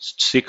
6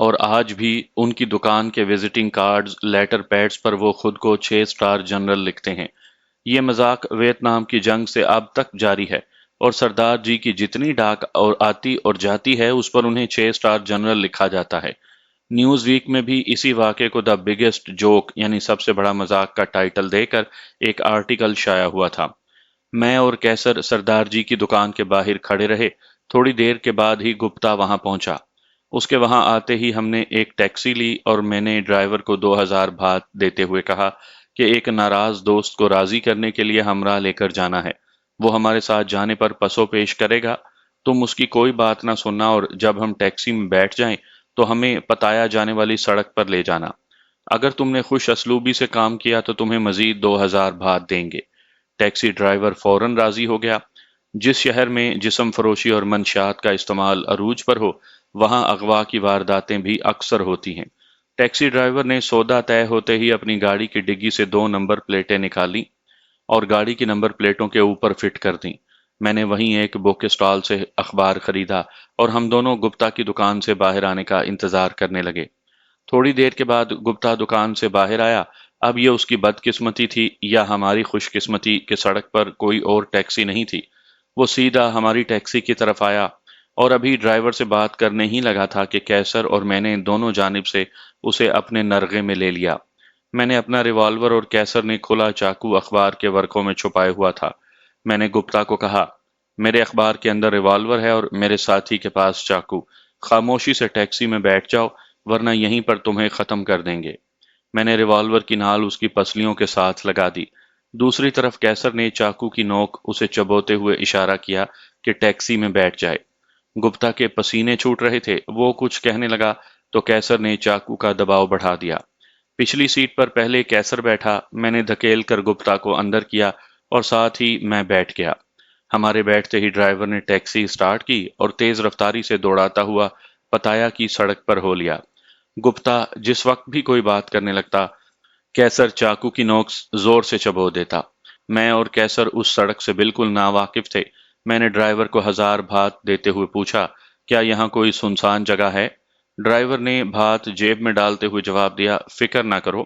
اور آج بھی ان کی دکان کے وزٹنگ کارڈز لیٹر پیڈز پر وہ خود کو 6 اسٹار جنرل لکھتے ہیں۔ یہ مذاق ویتنام کی جنگ سے اب تک جاری ہے، اور سردار جی کی جتنی ڈاک اور آتی اور جاتی ہے اس پر انہیں 6 اسٹار جنرل لکھا جاتا ہے۔ نیوز ویک میں بھی اسی واقعے کو دا بگیسٹ جوک یعنی سب سے بڑا مذاق کا ٹائٹل دے کر ایک آرٹیکل شائع ہوا تھا۔ میں اور کیسر سردار جی کی دکان کے باہر کھڑے رہے۔ تھوڑی دیر کے بعد ہی گپتا وہاں پہنچا۔ اس کے وہاں آتے ہی ہم نے ایک ٹیکسی لی اور میں نے ڈرائیور کو 2000 بات دیتے ہوئے کہا کہ ایک ناراض دوست کو راضی کرنے کے لیے ہمراہ لے کر جانا ہے۔ وہ ہمارے ساتھ جانے پر پسو پیش کرے گا۔ تم اس کی کوئی بات نہ سننا، اور جب ہم ٹیکسی میں بیٹھ جائیں تو ہمیں بتایا جانے والی سڑک پر لے جانا۔ اگر تم نے خوش اسلوبی سے کام کیا تو تمہیں مزید 2000 بات دیں گے۔ ٹیکسی ڈرائیور فوراً راضی ہو گیا۔ جس شہر میں جسم فروشی اور منشیات کا استعمال عروج پر ہو، وہاں اغوا کی وارداتیں بھی اکثر ہوتی ہیں۔ ٹیکسی ڈرائیور نے سودا طے ہوتے ہی اپنی گاڑی کی ڈگی سے 2 نمبر پلیٹیں نکالی اور گاڑی کی نمبر پلیٹوں کے اوپر فٹ کر دیں۔ میں نے وہیں ایک بک اسٹال سے اخبار خریدا اور ہم دونوں گپتا کی دکان سے باہر آنے کا انتظار کرنے لگے۔ تھوڑی دیر کے بعد گپتا دکان سے باہر آیا۔ اب یہ اس کی بدقسمتی تھی یا ہماری خوش قسمتی کہ سڑک پر کوئی اور ٹیکسی نہیں تھی۔ وہ سیدھا ہماری ٹیکسی کی طرف آیا اور ابھی ڈرائیور سے بات کرنے ہی لگا تھا کہ کیسر اور میں نے دونوں جانب سے اسے اپنے نرغے میں لے لیا۔ میں نے اپنا ریوالور اور کیسر نے کھلا چاقو اخبار کے ورقوں میں چھپائے ہوا تھا۔ میں نے گپتا کو کہا، میرے اخبار کے اندر ریوالور ہے اور میرے ساتھی کے پاس چاقو۔ خاموشی سے ٹیکسی میں بیٹھ جاؤ ورنہ یہیں پر تمہیں ختم کر دیں گے۔ میں نے ریوالور کی نال اس کی پسلیوں کے ساتھ لگا دی۔ دوسری طرف کیسر نے چاقو کی نوک اسے چبوتے ہوئے اشارہ کیا کہ ٹیکسی میں بیٹھ جائے۔ گپتا کے پسینے چھوٹ رہے تھے۔ وہ کچھ کہنے لگا تو کیسر نے چاقو کا دباؤ بڑھا دیا۔ پچھلی سیٹ پر پہلے کیسر بیٹھا۔ میں نے دھکیل کر گپتا کو اندر کیا اور ساتھ ہی میں بیٹھ گیا۔ ہمارے بیٹھتے ہی ڈرائیور نے ٹیکسی سٹارٹ کی اور تیز رفتاری سے دوڑاتا ہوا پتایا کی سڑک پر ہو لیا۔ گپتا جس وقت بھی کوئی بات کرنے لگتا، کیسر چاقو کی نوک زور سے چبو دیتا۔ میں اور کیسر اس سڑک سے بالکل ناواقف تھے۔ میں نے ڈرائیور کو 1000 بات دیتے ہوئے پوچھا، کیا یہاں کوئی سنسان جگہ ہے؟ ڈرائیور نے بات جیب میں ڈالتے ہوئے جواب دیا، فکر نہ کرو،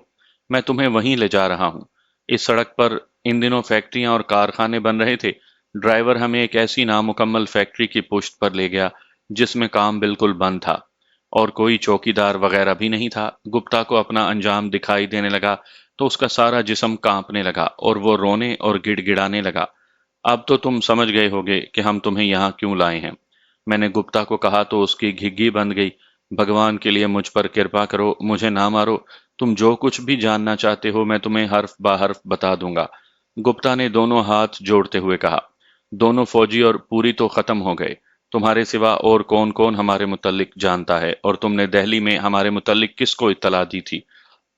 میں تمہیں وہیں لے جا رہا ہوں۔ اس سڑک پر ان دنوں فیکٹریاں اور کارخانے بن رہے تھے۔ ڈرائیور ہمیں ایک ایسی نامکمل فیکٹری کی پشت پر لے گیا جس میں کام بالکل بند تھا اور کوئی چوکیدار وغیرہ بھی نہیں تھا۔ گپتا کو اپنا انجام دکھائی دینے لگا تو اس کا سارا جسم کانپنے لگا اور وہ رونے اور گڑ گڑانے لگا۔ اب تو تم سمجھ گئے ہوگے کہ ہم تمہیں یہاں کیوں لائے ہیں۔ میں نے گپتا کو کہا تو اس کی گھگی بند گئی۔ بھگوان کے لیے مجھ پر کرپا کرو، مجھے نہ مارو۔ تم جو کچھ بھی جاننا چاہتے ہو میں تمہیں حرف با حرف بتا دوں گا۔ گپتا نے دونوں ہاتھ جوڑتے ہوئے کہا، دونوں فوجی اور پوری تو ختم ہو گئے، تمہارے سوا اور کون کون ہمارے متعلق جانتا ہے، اور تم نے دہلی میں ہمارے متعلق کس کو اطلاع دی تھی؟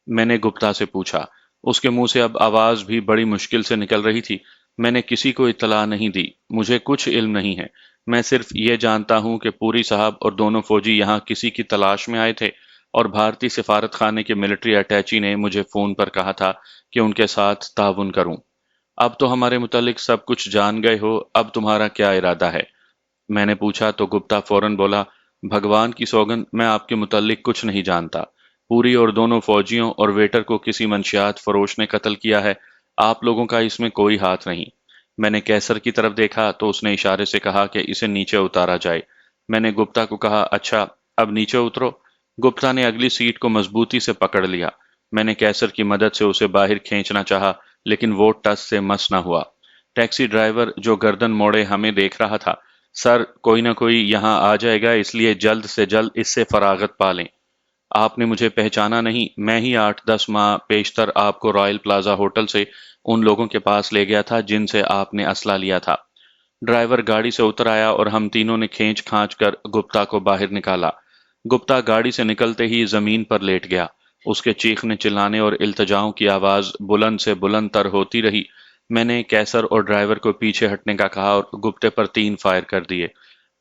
میں نے گپتا سے پوچھا۔ اس کے منہ سے اب آواز بھی بڑی مشکل سے نکل رہی تھی۔ میں نے کسی کو اطلاع نہیں دی، مجھے کچھ علم نہیں ہے۔ میں صرف یہ جانتا ہوں کہ پوری صاحب اور دونوں فوجی یہاں کسی کی تلاش میں آئے تھے اور بھارتی سفارت خانے کے ملٹری اٹیچی نے مجھے فون پر کہا تھا کہ ان کے ساتھ تعاون کروں۔ اب تو ہمارے متعلق سب کچھ جان گئے ہو، اب تمہارا کیا ارادہ ہے؟ میں نے پوچھا تو گپتا فوراً بولا، بھگوان کی سوگند میں آپ کے متعلق کچھ نہیں جانتا۔ پوری اور دونوں فوجیوں اور ویٹر کو کسی منشیات فروش نے قتل کیا ہے۔ آپ لوگوں کا اس میں کوئی ہاتھ نہیں۔ میں نے کیسر کی طرف دیکھا تو اس نے اشارے سے کہا کہ اسے نیچے اتارا جائے۔ میں نے گپتا کو کہا، اچھا اب نیچے اترو۔ گپتا نے اگلی سیٹ کو مضبوطی سے پکڑ لیا۔ میں نے کیسر کی مدد سے اسے باہر کھینچنا چاہا لیکن وہ ٹس سے مس نہ ہوا۔ ٹیکسی ڈرائیور جو گردن موڑے ہمیں دیکھ رہا تھا، سر کوئی نہ کوئی یہاں آ جائے گا اس لیے جلد سے جلد اس سے فراغت پا لیں۔ آپ نے مجھے پہچانا نہیں، میں ہی 8-10 ماہ پیشتر آپ کو رائل پلازا ہوٹل سے ان لوگوں کے پاس لے گیا تھا جن سے آپ نے اسلحہ لیا تھا۔ ڈرائیور گاڑی سے اتر آیا اور ہم تینوں نے کھینچ کھانچ کر گپتا کو باہر نکالا۔ گپتا گاڑی سے نکلتے ہی زمین پر لیٹ گیا۔ اس کے چیخنے چلانے اور التجاؤں کی آواز بلند سے بلند تر ہوتی رہی۔ میں نے کیسر اور ڈرائیور کو پیچھے ہٹنے کا کہا اور گپتے پر 3 فائر کر دیے۔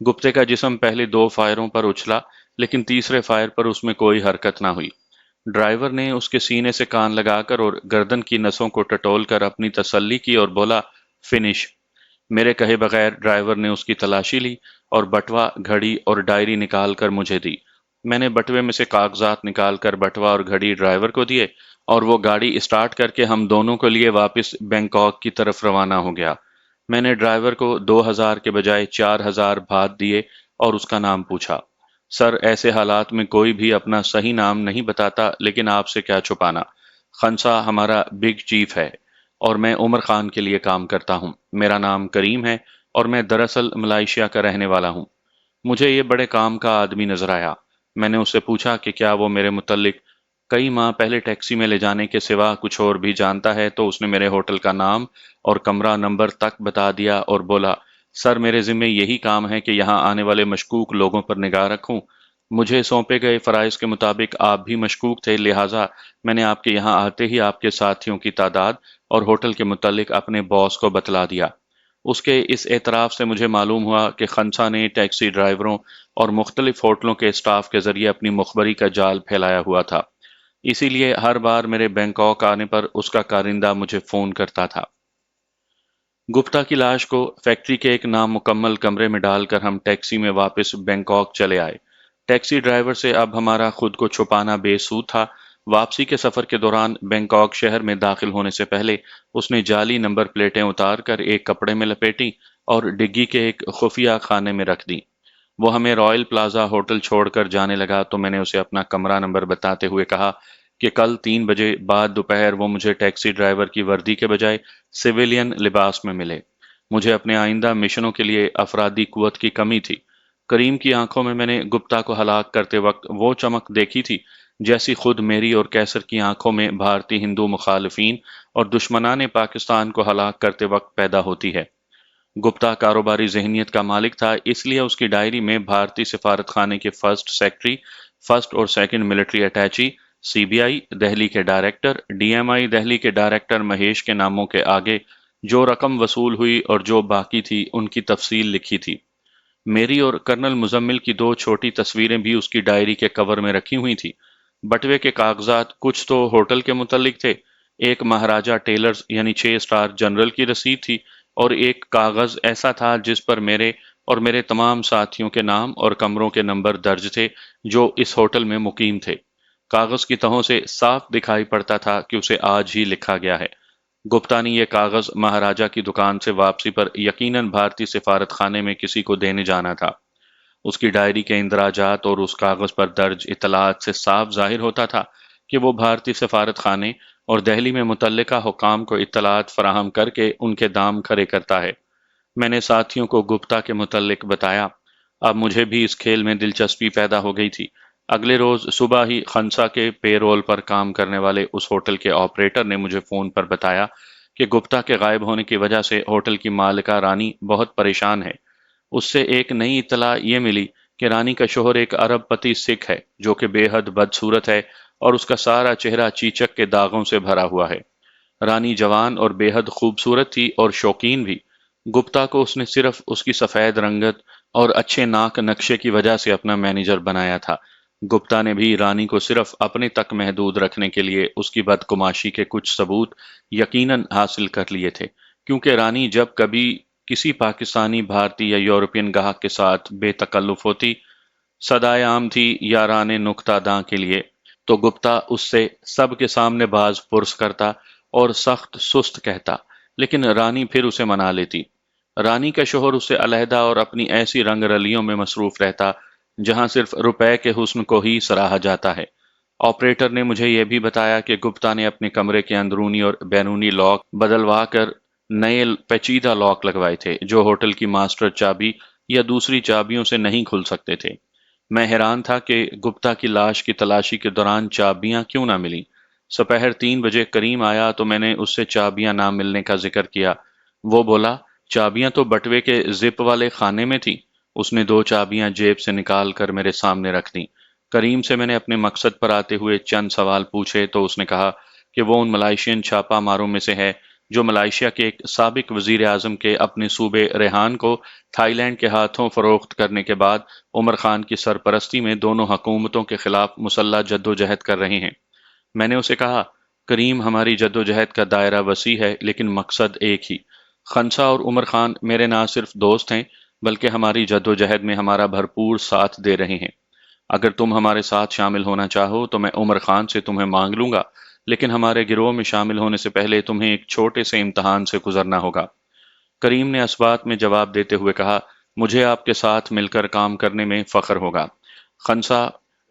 گپتے کا جسم پہلے 2 فائروں پر اچھلا لیکن تیسرے فائر پر اس میں کوئی حرکت نہ ہوئی۔ ڈرائیور نے اس کے سینے سے کان لگا کر اور گردن کی نسوں کو ٹٹول کر اپنی تسلی کی اور بولا، فنش۔ میرے کہے بغیر ڈرائیور نے اس کی تلاشی لی اور بٹوا، گھڑی اور ڈائری نکال کر مجھے دی۔ میں نے بٹوے میں سے کاغذات نکال کر بٹوا اور گھڑی ڈرائیور کو دیے اور وہ گاڑی اسٹارٹ کر کے ہم دونوں کو لیے واپس بینکاک کی طرف روانہ ہو گیا۔ میں نے ڈرائیور کو 2,000 کے بجائے 4,000 بھات دیے اور اس کا نام پوچھا۔ سر، ایسے حالات میں کوئی بھی اپنا صحیح نام نہیں بتاتا، لیکن آپ سے کیا چھپانا، خنسا ہمارا بگ چیف ہے اور میں عمر خان کے لیے کام کرتا ہوں۔ میرا نام کریم ہے اور میں دراصل ملائیشیا کا رہنے والا ہوں۔ مجھے یہ بڑے کام کا آدمی نظر آیا۔ میں نے اس سے پوچھا کہ کیا وہ میرے متعلق کئی ماہ پہلے ٹیکسی میں لے جانے کے سوا کچھ اور بھی جانتا ہے، تو اس نے میرے ہوٹل کا نام اور کمرہ نمبر تک بتا دیا اور بولا، سر میرے ذمے یہی کام ہے کہ یہاں آنے والے مشکوک لوگوں پر نگاہ رکھوں۔ مجھے سونپے گئے فرائض کے مطابق آپ بھی مشکوک تھے، لہٰذا میں نے آپ کے یہاں آتے ہی آپ کے ساتھیوں کی تعداد اور ہوٹل کے متعلق اپنے باس کو بتلا دیا۔ اس کے اس اعتراف سے مجھے معلوم ہوا کہ خنسا نے ٹیکسی ڈرائیوروں اور مختلف ہوٹلوں کے اسٹاف کے ذریعے اپنی مخبری کا جال پھیلایا ہوا تھا۔ اسی لیے ہر بار میرے بینکاک آنے پر اس کا کارندہ مجھے فون کرتا تھا۔ گپتا کی لاش کو فیکٹری کے ایک نامکمل کمرے میں ڈال کر ہم ٹیکسی میں واپس بینکاک چلے آئے۔ ٹیکسی ڈرائیور سے اب ہمارا خود کو چھپانا بے سود تھا۔ واپسی کے سفر کے دوران بینکاک شہر میں داخل ہونے سے پہلے اس نے جعلی نمبر پلیٹیں اتار کر ایک کپڑے میں لپیٹی اور ڈگی کے ایک خفیہ خانے میں رکھ دی۔ وہ ہمیں رائل پلازا ہوٹل چھوڑ کر جانے لگا تو میں نے اسے اپنا کمرہ نمبر بتاتے ہوئے کہا کہ کل 3 بجے بعد دوپہر وہ مجھے ٹیکسی ڈرائیور کی وردی کے بجائے سویلین لباس میں ملے۔ مجھے اپنے آئندہ مشنوں کے لیے افرادی قوت کی کمی تھی۔ کریم کی آنکھوں میں نے گپتا کو ہلاک کرتے وقت وہ چمک دیکھی تھی جیسی خود میری اور کیسر کی آنکھوں میں بھارتی ہندو مخالفین اور دشمنان پاکستان کو ہلاک کرتے وقت پیدا ہوتی ہے۔ گپتا کاروباری ذہنیت کا مالک تھا، اس لیے اس کی ڈائری میں بھارتی سفارت خانے کے فرسٹ سیکرٹری، فرسٹ اور second military attaché, C B I Delhi کے director, D M I Delhi کے ڈائریکٹر مہیش کے ناموں کے آگے جو رقم وصول ہوئی اور جو باقی تھی ان کی تفصیل لکھی تھی۔ میری اور کرنل مزمل کی 2 چھوٹی تصویریں بھی اس کی ڈائری کے کور میں رکھی ہوئی تھی۔ بٹوے کے کاغذات کچھ تو ہوٹل کے متعلق تھے، ایک مہاراجہ ٹیلرز یعنی 6 اسٹار جنرل کی رسید تھی اور ایک کاغذ ایسا تھا جس پر میرے اور میرے تمام ساتھیوں کے نام اور کمروں کے نمبر درج تھے جو اس ہوٹل میں مقیم تھے۔ کاغذ کی تہوں سے صاف دکھائی پڑتا تھا کہ اسے آج ہی لکھا گیا ہے۔ گپتا نے یہ کاغذ مہاراجہ کی دکان سے واپسی پر یقیناً بھارتی سفارت خانے میں کسی کو دینے جانا تھا۔ اس کی ڈائری کے اندراجات اور اس کاغذ پر درج اطلاعات سے صاف ظاہر ہوتا تھا کہ وہ بھارتی سفارت خانے اور دہلی میں متعلقہ حکام کو اطلاعات فراہم کر کے ان کے دام کھڑے کرتا ہے۔ میں نے ساتھیوں کو گپتا کے متعلق بتایا۔ اب مجھے بھی اس کھیل میں دلچسپی پیدا ہو گئی تھی۔ اگلے روز صبح ہی خنسا کے پے رول پر کام کرنے والے اس ہوٹل کے آپریٹر نے مجھے فون پر بتایا کہ گپتا کے غائب ہونے کی وجہ سے ہوٹل کی مالکہ رانی بہت پریشان ہے۔ اس سے ایک نئی اطلاع یہ ملی کہ رانی کا شوہر ایک ارب پتی سکھ ہے جو کہ بے حد بدصورت ہے اور اس کا سارا چہرہ چیچک کے داغوں سے بھرا ہوا ہے۔ رانی جوان اور بے حد خوبصورت تھی اور شوقین بھی۔ گپتا کو اس نے صرف اس کی سفید رنگت اور اچھے ناک نقشے کی وجہ سے اپنا مینیجر بنایا تھا۔ گپتا نے بھی رانی کو صرف اپنے تک محدود رکھنے کے لیے اس کی بدگماشی کے کچھ ثبوت یقیناً حاصل کر لیے تھے، کیونکہ رانی جب کبھی کسی پاکستانی، بھارتی یا یورپین گاہک کے ساتھ بے تکلف ہوتی، صدائے عام تھی یاران نکتہ داں کے لیے، تو گپتا اس سے سب کے سامنے باز پرس کرتا اور سخت سست کہتا، لیکن رانی پھر اسے منا لیتی۔ رانی کا شوہر اس سے علیحدہ اور اپنی ایسی رنگ رلیوں میں مصروف رہتا جہاں صرف روپے کے حسن کو ہی سراہا جاتا ہے۔ آپریٹر نے مجھے یہ بھی بتایا کہ گپتا نے اپنے کمرے کے اندرونی اور بیرونی لاک بدلوا کر نئے پیچیدہ لاک لگوائے تھے جو ہوٹل کی ماسٹر چابی یا دوسری چابیوں سے نہیں کھل سکتے تھے۔ میں حیران تھا کہ گپتا کی لاش کی تلاشی کے دوران چابیاں کیوں نہ ملیں۔ سپہر 3 بجے کریم آیا تو میں نے اس سے چابیاں نہ ملنے کا ذکر کیا۔ وہ بولا، چابیاں تو بٹوے کے زپ والے خانے میں تھیں۔ اس نے 2 چابیاں جیب سے نکال کر میرے سامنے رکھ دیں۔ کریم سے میں نے اپنے مقصد پر آتے ہوئے چند سوال پوچھے تو اس نے کہا کہ وہ ان ملائیشین چھاپا ماروں میں سے ہے جو ملائیشیا کے ایک سابق وزیر اعظم کے اپنے صوبے ریحان کو تھائی لینڈ کے ہاتھوں فروخت کرنے کے بعد عمر خان کی سرپرستی میں دونوں حکومتوں کے خلاف مسلح جدوجہد کر رہے ہیں۔ میں نے اسے کہا، کریم، ہماری جدوجہد کا دائرہ وسیع ہے لیکن مقصد ایک ہی۔ خنسا اور عمر خان میرے نہ صرف دوست ہیں بلکہ ہماری جدوجہد میں ہمارا بھرپور ساتھ دے رہے ہیں۔ اگر تم ہمارے ساتھ شامل ہونا چاہو تو میں عمر خان سے تمہیں مانگ لوں گا، لیکن ہمارے گروہ میں شامل ہونے سے پہلے تمہیں ایک چھوٹے سے امتحان سے گزرنا ہوگا۔ کریم نے اسبات میں جواب دیتے ہوئے کہا، مجھے آپ کے ساتھ مل کر کام کرنے میں فخر ہوگا۔ خنسا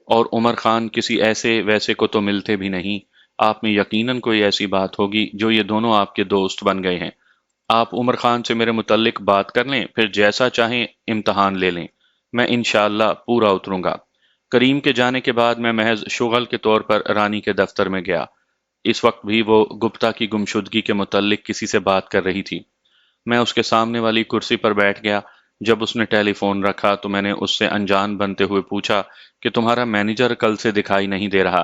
اور عمر خان کسی ایسے ویسے کو تو ملتے بھی نہیں، آپ میں یقیناً کوئی ایسی بات ہوگی جو یہ دونوں آپ کے دوست بن گئے ہیں۔ آپ عمر خان سے میرے متعلق بات کر لیں، پھر جیسا چاہیں امتحان لے لیں، میں انشاءاللہ پورا اتروں گا۔ کریم کے جانے کے بعد میں محض شغل کے طور پر رانی کے دفتر میں گیا۔ اس وقت بھی وہ گپتا کی گمشدگی کے متعلق کسی سے بات کر رہی تھی۔ میں اس کے سامنے والی کرسی پر بیٹھ گیا۔ جب اس نے ٹیلی فون رکھا تو میں نے اس سے انجان بنتے ہوئے پوچھا کہ تمہارا مینیجر کل سے دکھائی نہیں دے رہا۔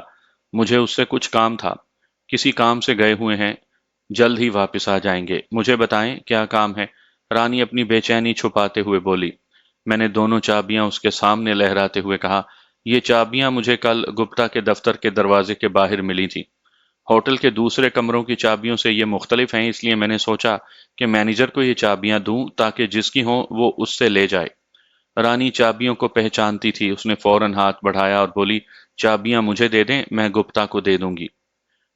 مجھے اس سے کچھ کام تھا۔ کسی کام سے گئے ہوئے ہیں، جلد ہی واپس آ جائیں گے۔ مجھے بتائیں کیا کام ہے؟ رانی اپنی بے چینی چھپاتے ہوئے بولی۔ میں نے دونوں چابیاں اس کے سامنے لہراتے ہوئے کہا، یہ چابیاں مجھے کل گپتا کے دفتر کے دروازے کے باہر ملی تھی۔ ہوٹل کے دوسرے کمروں کی چابیوں سے یہ مختلف ہیں، اس لیے میں نے سوچا کہ مینیجر کو یہ چابیاں دوں تاکہ جس کی ہوں وہ اس سے لے جائے۔ رانی چابیوں کو پہچانتی تھی، اس نے فوراً ہاتھ بڑھایا اور بولی، چابیاں مجھے دے دیں، میں گپتا کو دے دوں گی۔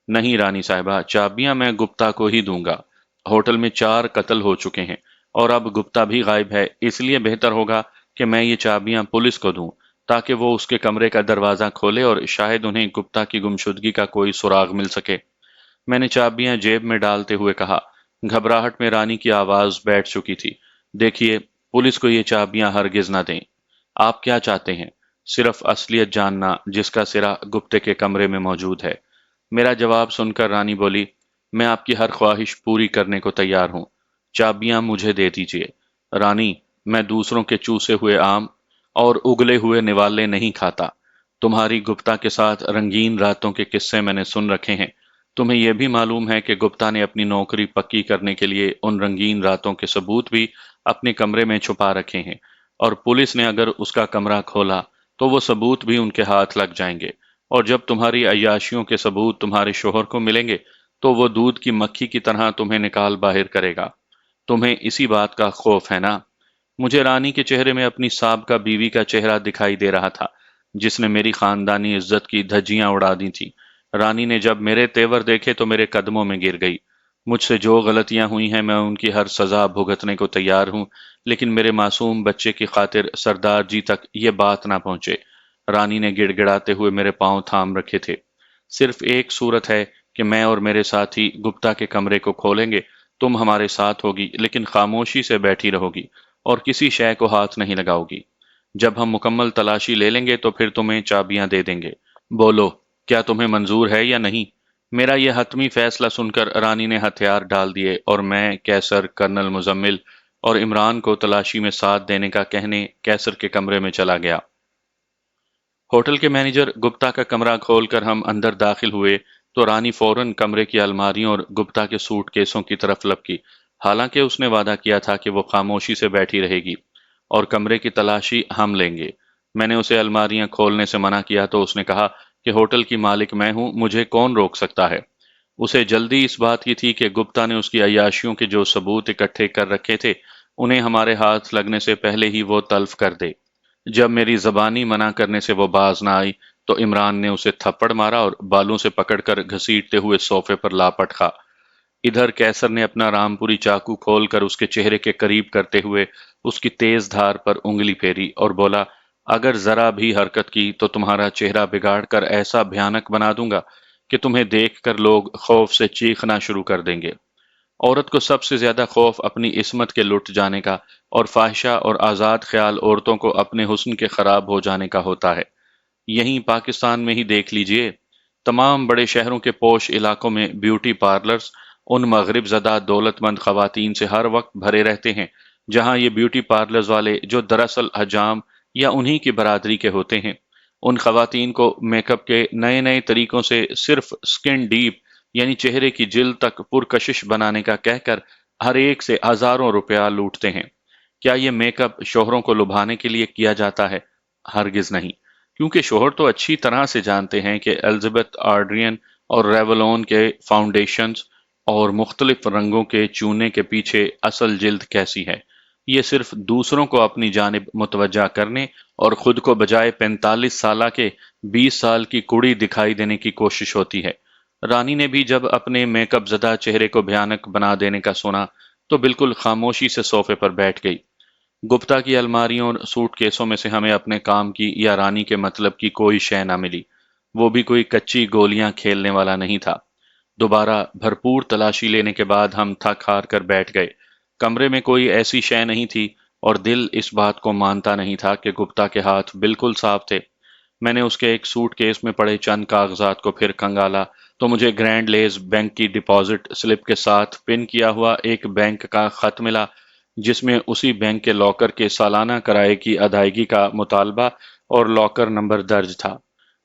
نہیں رانی صاحبہ، چابیاں میں گپتا کو ہی دوں گا۔ ہوٹل میں 4 قتل ہو چکے ہیں اور اب گپتا بھی غائب ہے، اس لیے بہتر ہوگا کہ میں یہ چابیاں پولیس کو دوں تاکہ وہ اس کے کمرے کا دروازہ کھولے اور شاید انہیں گپتا کی گمشدگی کا کوئی سراغ مل سکے۔ میں نے چابیاں جیب میں ڈالتے ہوئے کہا۔ گھبراہٹ میں رانی کی آواز بیٹھ چکی تھی۔ دیکھیے، پولیس کو یہ چابیاں ہرگز نہ دیں۔ آپ کیا چاہتے ہیں؟ صرف اصلیت جاننا جس کا سرا گپتے کے کمرے میں موجود ہے۔ میرا جواب سن کر رانی بولی، میں آپ کی ہر خواہش پوری کرنے کو تیار ہوں۔ چابیاں مجھے دے دیجیے۔ رانی، میں دوسروں کے چوسے ہوئے آم اور اگلے ہوئے نوالے نہیں کھاتا۔ تمہاری گپتا کے ساتھ رنگین راتوں کے قصے میں نے سن رکھے ہیں۔ تمہیں یہ بھی معلوم ہے کہ گپتا نے اپنی نوکری پکی کرنے کے لیے ان رنگین راتوں کے ثبوت بھی اپنے کمرے میں چھپا رکھے ہیں، اور پولیس نے اگر اس کا کمرہ کھولا تو وہ ثبوت بھی ان کے ہاتھ لگ جائیں گے، اور جب تمہاری عیاشیوں کے ثبوت تمہارے شوہر کو ملیں گے تو وہ دودھ کی مکھی کی طرح تمہیں نکال باہر کرے گا۔ تمہیں اسی بات کا خوف ہے نا؟ مجھے رانی کے چہرے میں اپنی سابقہ بیوی کا چہرہ دکھائی دے رہا تھا، جس نے میری خاندانی عزت کی دھجیاں اڑا دی تھیں۔ رانی نے جب میرے تیور دیکھے تو میرے قدموں میں گر گئی۔ مجھ سے جو غلطیاں ہوئی ہیں میں ان کی ہر سزا بھگتنے کو تیار ہوں، لیکن میرے معصوم بچے کی خاطر سردار جی تک یہ بات نہ پہنچے۔ رانی نے گڑ گڑاتے ہوئے میرے پاؤں تھام رکھے تھے۔ صرف ایک صورت ہے کہ میں اور میرے ساتھی گپتا کے کمرے کو کھولیں گے، تم ہمارے ساتھ ہوگی لیکن خاموشی سے بیٹھی رہو گی اور کسی شے کو ہاتھ نہیں لگاؤ گی۔ جب ہم مکمل تلاشی لے لیں گے تو پھر تمہیں چابیاں دے دیں گے۔ بولو، کیا تمہیں منظور ہے یا نہیں؟ میرا یہ حتمی فیصلہ سن کر رانی نے ہتھیار ڈال دیے اور میں، کیسر، کرنل مزمل اور عمران کو تلاشی میں ساتھ دینے کا کہنے کیسر کے کمرے میں چلا گیا۔ ہوٹل کے مینیجر گپتا کا کمرہ کھول کر ہم اندر داخل ہوئے تو رانی فوراً کمرے کی الماریوں اور گپتا کے سوٹ کیسوں کی طرف لپکی، حالانکہ اس نے وعدہ کیا تھا کہ وہ خاموشی سے بیٹھی رہے گی اور کمرے کی تلاشی ہم لیں گے۔ میں نے اسے الماریاں کھولنے سے منع کیا تو اس نے کہا کہ ہوٹل کی مالک میں ہوں، مجھے کون روک سکتا ہے۔ اسے جلدی اس بات کی تھی کہ گپتا نے اس کی عیاشیوں کے جو ثبوت اکٹھے کر رکھے تھے انہیں ہمارے ہاتھ لگنے سے پہلے ہی وہ تلف کر دے۔ جب میری زبانی منع کرنے سے وہ باز نہ آئی تو عمران نے اسے تھپڑ مارا اور بالوں سے پکڑ کر گھسیٹتے ہوئے صوفے پر لا پٹکا۔ ادھر کیسر نے اپنا رامپوری چاقو کھول کر اس کے چہرے کے قریب کرتے ہوئے اس کی تیز دھار پر انگلی پھیری اور بولا، اگر ذرا بھی حرکت کی تو تمہارا چہرہ بگاڑ کر ایسا بھیانک بنا دوں گا کہ تمہیں دیکھ کر لوگ خوف سے چیخنا شروع کر دیں گے۔ عورت کو سب سے زیادہ خوف اپنی عصمت کے لٹ جانے کا اور فاحشہ اور آزاد خیال عورتوں کو اپنے حسن کے خراب ہو جانے کا ہوتا ہے۔ یہیں پاکستان میں ہی دیکھ لیجئے، تمام بڑے شہروں کے پوش علاقوں میں بیوٹی پارلرز ان مغرب زدہ دولت مند خواتین سے ہر وقت بھرے رہتے ہیں جہاں یہ بیوٹی پارلرز والے، جو دراصل حجام یا انہی کی برادری کے ہوتے ہیں، ان خواتین کو میک اپ کے نئے نئے طریقوں سے صرف سکن ڈیپ یعنی چہرے کی جلد تک پرکشش بنانے کا کہہ کر ہر ایک سے ہزاروں روپیہ لوٹتے ہیں۔ کیا یہ میک اپ شوہروں کو لبھانے کے لیے کیا جاتا ہے؟ ہرگز نہیں، کیونکہ شوہر تو اچھی طرح سے جانتے ہیں کہ الزبتھ آرڈرین اور ریولون کے فاؤنڈیشنز اور مختلف رنگوں کے چونے کے پیچھے اصل جلد کیسی ہے۔ یہ صرف دوسروں کو اپنی جانب متوجہ کرنے اور خود کو بجائے 45 سالہ کے 20 سال کی کڑی دکھائی دینے کی کوشش ہوتی ہے۔ رانی نے بھی جب اپنے میک اپ زدہ چہرے کو بھیانک بنا دینے کا سنا تو بالکل خاموشی سے صوفے پر بیٹھ گئی۔ گپتا کی الماریوں اور سوٹ کیسوں میں سے ہمیں اپنے کام کی یا رانی کے مطلب کی کوئی شے نہ ملی۔ وہ بھی کوئی کچی گولیاں کھیلنے والا نہیں تھا۔ دوبارہ بھرپور تلاشی لینے کے بعد ہم تھک ہار کر بیٹھ گئے۔ کمرے میں کوئی ایسی شے نہیں تھی اور دل اس بات کو مانتا نہیں تھا کہ گپتا کے ہاتھ بالکل صاف تھے۔ میں نے اس کے ایک سوٹ کیس میں پڑے چند کاغذات کو پھر کھنگالا تو مجھے گرینڈ لیز بینک کی ڈپازٹ سلپ کے ساتھ پن کیا ہوا ایک بینک کا خط ملا، جس میں اسی بینک کے لاکر کے سالانہ کرائے کی ادائیگی کا مطالبہ اور لاکر نمبر درج تھا۔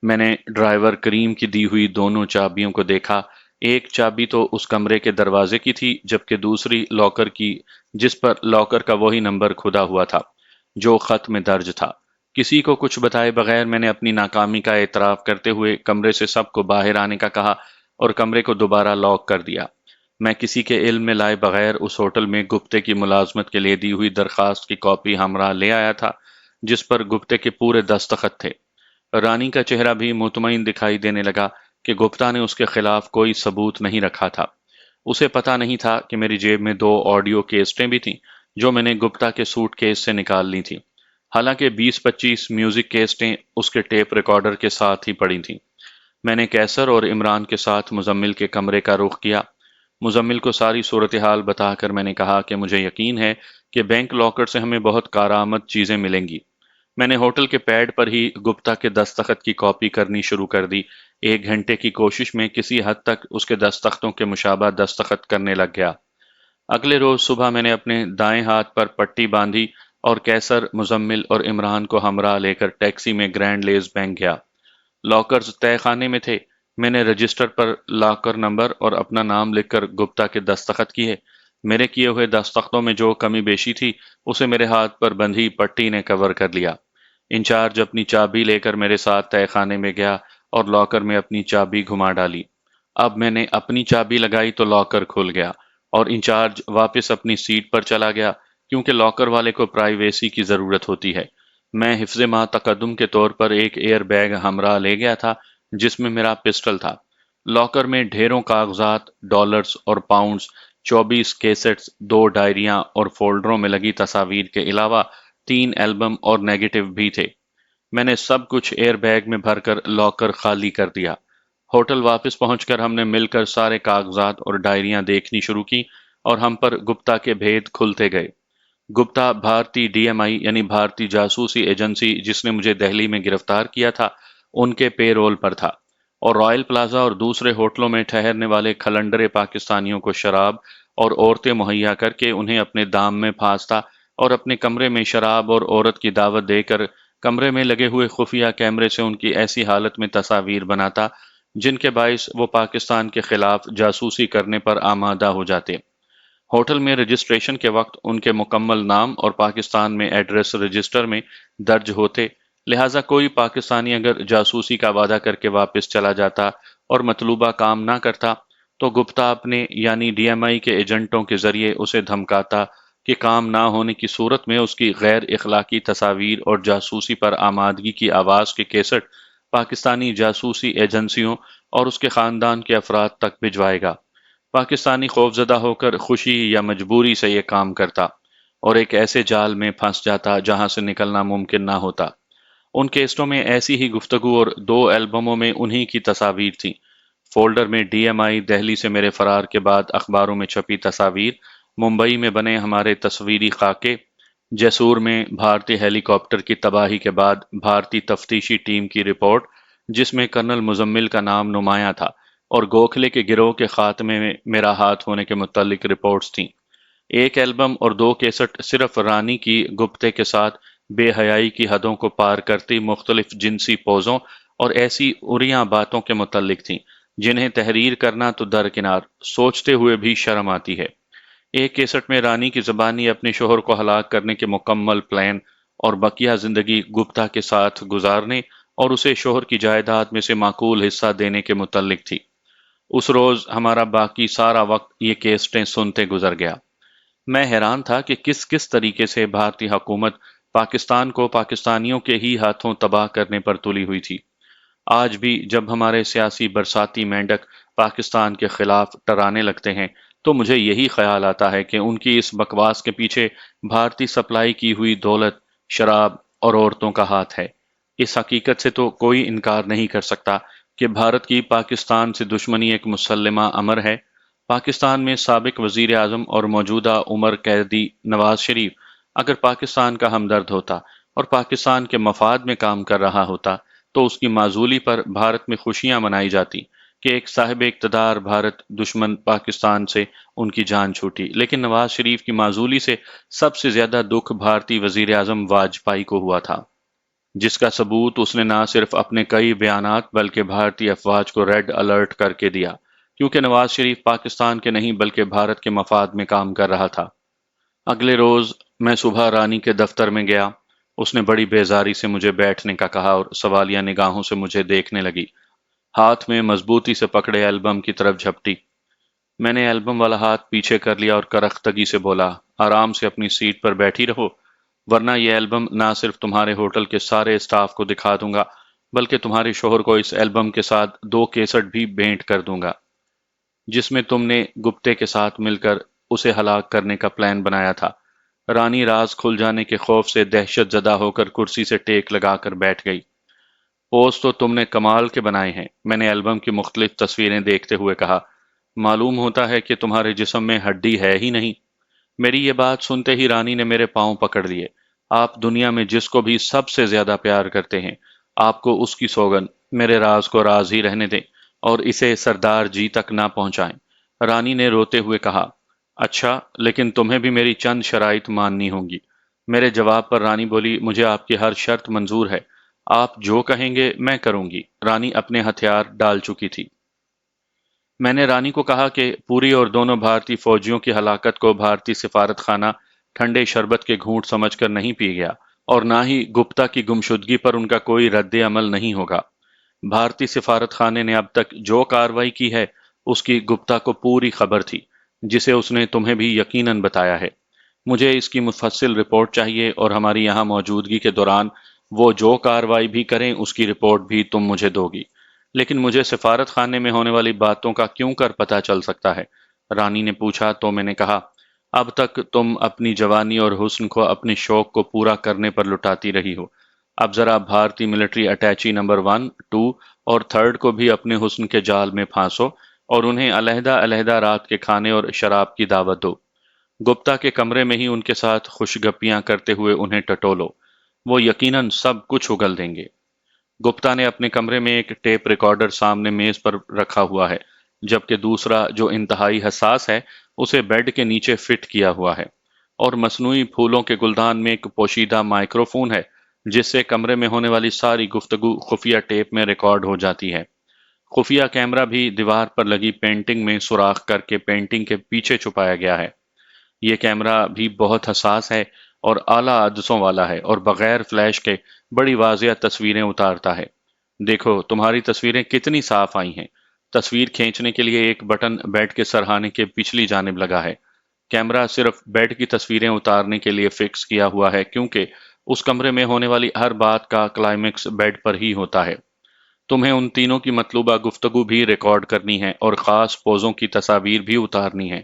میں نے ڈرائیور کریم کی دی ہوئی دونوں چابیوں کو دیکھا۔ ایک چابی تو اس کمرے کے دروازے کی تھی، جبکہ دوسری لاکر کی، جس پر لاکر کا وہی نمبر کھدا ہوا تھا جو خط میں درج تھا۔ کسی کو کچھ بتائے بغیر میں نے اپنی ناکامی کا اعتراف کرتے ہوئے کمرے سے سب کو باہر آنے کا کہا اور کمرے کو دوبارہ لاک کر دیا۔ میں کسی کے علم میں لائے بغیر اس ہوٹل میں گپتے کی ملازمت کے لیے دی ہوئی درخواست کی کاپی ہمراہ لے آیا تھا، جس پر گپتے کے پورے دستخط تھے۔ رانی کا چہرہ بھی مطمئن دکھائی دینے لگا کہ گپتا نے اس کے خلاف کوئی ثبوت نہیں رکھا تھا۔ اسے پتا نہیں تھا کہ میری جیب میں 2 آڈیو کیسٹیں بھی تھیں جو میں نے گپتا کے سوٹ کیس سے نکال لی تھیں۔ حالانکہ 20-25 میوزک کیسٹیں اس کے ٹیپ ریکارڈر کے ساتھ ہی پڑی تھیں۔ میں نے کیسر اور عمران کے ساتھ مزمل کے کمرے کا رخ کیا۔ مزمل کو ساری صورتحال بتا کر میں نے کہا کہ مجھے یقین ہے کہ بینک لاکر سے ہمیں بہت کارآمد چیزیں ملیں گی۔ میں نے ہوٹل کے پیڈ پر ہی گپتا کے دستخط کی کاپی کرنی شروع کر دی۔ 1 گھنٹے کی کوشش میں کسی حد تک اس کے دستخطوں کے مشابہ دستخط کرنے لگ گیا۔ اگلے روز صبح میں نے اپنے دائیں ہاتھ پر پٹی باندھی اور کیسر، مزمل اور عمران کو ہمراہ لے کر ٹیکسی میں گرینڈ لیز بینک گیا۔ لاکرز طے خانے میں تھے۔ میں نے رجسٹر پر لاکر نمبر اور اپنا نام لکھ کر گپتا کے دستخط کیے۔ میرے کیے ہوئے دستخطوں میں جو کمی بیشی تھی اسے میرے ہاتھ پر بندھی پٹی نے کور کر لیا۔ انچارج اپنی چابی لے کر میرے ساتھ طے خانے میں گیا اور لاکر میں اپنی چابی گھما ڈالی۔ اب میں نے اپنی چابی لگائی تو لاکر کھل گیا اور انچارج واپس اپنی سیٹ پر چلا گیا، کیونکہ لاکر والے کو پرائیویسی کی ضرورت ہوتی ہے۔ میں حفظ ما تقدم کے طور پر ایک ایئر بیگ ہمراہ لے گیا تھا جس میں میرا پسٹل تھا۔ لاکر میں ڈھیروں کاغذات، ڈالرز اور پاؤنڈز، 24 کیسٹس، 2 ڈائریاں اور فولڈروں میں لگی تصاویر کے علاوہ 3 البم اور نیگیٹو بھی تھے۔ میں نے سب کچھ ایئر بیگ میں بھر کر لاکر خالی کر دیا۔ ہوٹل واپس پہنچ کر ہم نے مل کر سارے کاغذات اور ڈائریاں دیکھنی شروع کی اور ہم پر گپتا کے بھید کھلتے گئے۔ گپتا بھارتی ڈی ایم آئی یعنی بھارتی جاسوسی ایجنسی جس نے مجھے دہلی میں گرفتار کیا تھا، ان کے پے رول پر تھا اور رائل پلازا اور دوسرے ہوٹلوں میں ٹھہرنے والے کھلنڈرے پاکستانیوں کو شراب اور عورتیں مہیا کر کے انہیں اپنے دام میں پھانستا اور اپنے کمرے میں شراب اور عورت کی دعوت دے کر کمرے میں لگے ہوئے خفیہ کیمرے سے ان کی ایسی حالت میں تصاویر بناتا جن کے باعث وہ پاکستان کے خلاف جاسوسی کرنے پر آمادہ ہو جاتے۔ ہوٹل میں رجسٹریشن کے وقت ان کے مکمل نام اور پاکستان میں ایڈریس رجسٹر میں درج ہوتے، لہٰذا کوئی پاکستانی اگر جاسوسی کا وعدہ کر کے واپس چلا جاتا اور مطلوبہ کام نہ کرتا تو گپتا اپنے یعنی ڈی ایم آئی کے ایجنٹوں کے ذریعے اسے دھمکاتا کہ کام نہ ہونے کی صورت میں اس کی غیر اخلاقی تصاویر اور جاسوسی پر آمادگی کی آواز کے کیسٹ پاکستانی جاسوسی ایجنسیوں اور اس کے خاندان کے افراد تک بھجوائے گا۔ پاکستانی خوفزدہ ہو کر خوشی یا مجبوری سے یہ کام کرتا اور ایک ایسے جال میں پھنس جاتا جہاں سے نکلنا ممکن نہ ہوتا۔ ان کیسٹوں میں ایسی ہی گفتگو اور 2 البموں میں انہی کی تصاویر تھیں۔ فولڈر میں ڈی ایم آئی دہلی سے میرے فرار کے بعد اخباروں میں چھپی تصاویر، ممبئی میں بنے ہمارے تصویری خاکے، جیسور میں بھارتی ہیلی کاپٹر کی تباہی کے بعد بھارتی تفتیشی ٹیم کی رپورٹ جس میں کرنل مزمل کا نام نمایاں تھا، اور گوکھلے کے گروہ کے خاتمے میں میرا ہاتھ ہونے کے متعلق رپورٹس تھیں۔ ایک البم اور 2 کیسٹ صرف رانی کی گپتے کے ساتھ بے حیائی کی حدوں کو پار کرتی مختلف جنسی پوزوں اور ایسی اریاں باتوں کے متعلق تھیں جنہیں تحریر کرنا تو درکنار، سوچتے ہوئے بھی شرم آتی ہے۔ ایک کیسٹ میں رانی کی زبانی اپنے شوہر کو ہلاک کرنے کے مکمل پلان اور بقیہ زندگی گپتا کے ساتھ گزارنے اور اسے شوہر کی جائیداد میں سے معقول حصہ دینے کے متعلق تھی۔ اس روز ہمارا باقی سارا وقت یہ کیسٹیں سنتے گزر گیا۔ میں حیران تھا کہ کس کس طریقے سے بھارتی حکومت پاکستان کو پاکستانیوں کے ہی ہاتھوں تباہ کرنے پر تلی ہوئی تھی۔ آج بھی جب ہمارے سیاسی برساتی مینڈک پاکستان کے خلاف ٹرانے لگتے ہیں تو مجھے یہی خیال آتا ہے کہ ان کی اس بکواس کے پیچھے بھارتی سپلائی کی ہوئی دولت، شراب اور عورتوں کا ہاتھ ہے۔ اس حقیقت سے تو کوئی انکار نہیں کر سکتا کہ بھارت کی پاکستان سے دشمنی ایک مسلمہ امر ہے۔ پاکستان میں سابق وزیر اعظم اور موجودہ عمر قیدی نواز شریف اگر پاکستان کا ہمدرد ہوتا اور پاکستان کے مفاد میں کام کر رہا ہوتا تو اس کی معزولی پر بھارت میں خوشیاں منائی جاتی کہ ایک صاحب اقتدار بھارت دشمن پاکستان سے ان کی جان چھوٹی، لیکن نواز شریف کی معزولی سے سب سے زیادہ دکھ بھارتی وزیر اعظم واجپائی کو ہوا تھا، جس کا ثبوت اس نے نہ صرف اپنے کئی بیانات بلکہ بھارتی افواج کو ریڈ الرٹ کر کے دیا، کیونکہ نواز شریف پاکستان کے نہیں بلکہ بھارت کے مفاد میں کام کر رہا تھا۔ اگلے روز میں صبح رانی کے دفتر میں گیا۔ اس نے بڑی بیزاری سے مجھے بیٹھنے کا کہا اور سوالیہ نگاہوں سے مجھے دیکھنے لگی۔ ہاتھ میں مضبوطی سے پکڑے البم کی طرف جھپٹی۔ میں نے البم والا ہاتھ پیچھے کر لیا اور کرختگی سے بولا، آرام سے اپنی سیٹ پر بیٹھی رہو، ورنہ یہ البم نہ صرف تمہارے ہوٹل کے سارے اسٹاف کو دکھا دوں گا بلکہ تمہارے شوہر کو اس البم کے ساتھ 2 کیسٹ بھی بھیٹ کر دوں گا جس میں تم نے گپتے کے ساتھ مل کر اسے ہلاک کرنے کا پلان بنایا تھا۔ رانی راز کھل جانے کے خوف سے دہشت زدہ ہو کر کرسی سے ٹیک لگا کر بیٹھ گئی۔ پوز تو تم نے کمال کے بنائے ہیں، میں نے البم کی مختلف تصویریں دیکھتے ہوئے کہا۔ معلوم ہوتا ہے کہ تمہارے جسم میں ہڈی ہے ہی نہیں۔ میری یہ بات سنتے ہی رانی نے میرے پاؤں پکڑ لیے۔ آپ دنیا میں جس کو بھی سب سے زیادہ پیار کرتے ہیں، آپ کو اس کی سوگن، میرے راز کو راز ہی رہنے دیں اور اسے سردار جی تک نہ پہنچائیں۔ رانی نے روتے ہوئے کہا، اچھا، لیکن تمہیں بھی میری چند شرائط ماننی ہوں گی۔ میرے جواب پر رانی بولی، مجھے آپ کی ہر شرط منظور ہے، آپ جو کہیں گے میں کروں گی۔ رانی اپنے ہتھیار ڈال چکی تھی۔ میں نے رانی کو کہا کہ پوری اور دونوں بھارتی فوجیوں کی ہلاکت کو بھارتی سفارت خانہ ٹھنڈے شربت کے گھونٹ سمجھ کر نہیں پی گیا اور نہ ہی گپتا کی گمشدگی پر ان کا کوئی رد عمل نہیں ہوگا۔ بھارتی سفارت خانے نے اب تک جو کارروائی کی ہے اس کی گپتا کو پوری خبر تھی، جسے اس نے تمہیں بھی یقیناً بتایا ہے۔ مجھے اس کی مفصل رپورٹ چاہیے اور ہماری یہاں موجودگی کے دوران وہ جو کارروائی بھی کریں اس کی رپورٹ بھی تم مجھے دو گی۔ لیکن مجھے سفارت خانے میں ہونے والی باتوں کا کیوں کر پتہ چل سکتا ہے؟ رانی نے پوچھا تو میں نے کہا، اب تک تم اپنی جوانی اور حسن کو اپنے شوق کو پورا کرنے پر لٹاتی رہی ہو۔ اب ذرا بھارتی ملٹری اٹیچی نمبر 1، 2 اور 3 کو بھی اپنے حسن کے جال میں پھانسو اور انہیں علیحدہ علیحدہ رات کے کھانے اور شراب کی دعوت دو۔ گپتا کے کمرے میں ہی ان کے ساتھ خوش گپیاں کرتے ہوئے انہیں ٹٹولو، وہ یقیناً سب کچھ اگل دیں گے۔ گپتا نے اپنے کمرے میں ایک ٹیپ ریکارڈر سامنے میز پر رکھا ہوا ہے، جبکہ دوسرا جو انتہائی حساس ہے اسے بیڈ کے نیچے فٹ کیا ہوا ہے، اور مصنوعی پھولوں کے گلدان میں ایک پوشیدہ مائکروفون ہے جس سے کمرے میں ہونے والی ساری گفتگو خفیہ ٹیپ میں ریکارڈ ہو جاتی ہے۔ خفیہ کیمرہ بھی دیوار پر لگی پینٹنگ میں سوراخ کر کے پینٹنگ کے پیچھے چھپایا گیا ہے۔ یہ کیمرہ بھی بہت حساس ہے اور اعلیٰ عدسوں والا ہے اور بغیر فلیش کے بڑی واضح تصویریں اتارتا ہے۔ دیکھو تمہاری تصویریں کتنی صاف آئی ہیں۔ تصویر کھینچنے کے لیے ایک بٹن بیڈ کے سرہانے کے پچھلی جانب لگا ہے۔ کیمرہ صرف بیڈ کی تصویریں اتارنے کے لیے فکس کیا ہوا ہے کیونکہ اس کمرے میں ہونے والی ہر بات کا کلائمیکس بیڈ پر ہی ہوتا ہے۔ تمہیں ان تینوں کی مطلوبہ گفتگو بھی ریکارڈ کرنی ہے اور خاص پوزوں کی تصاویر بھی اتارنی ہے۔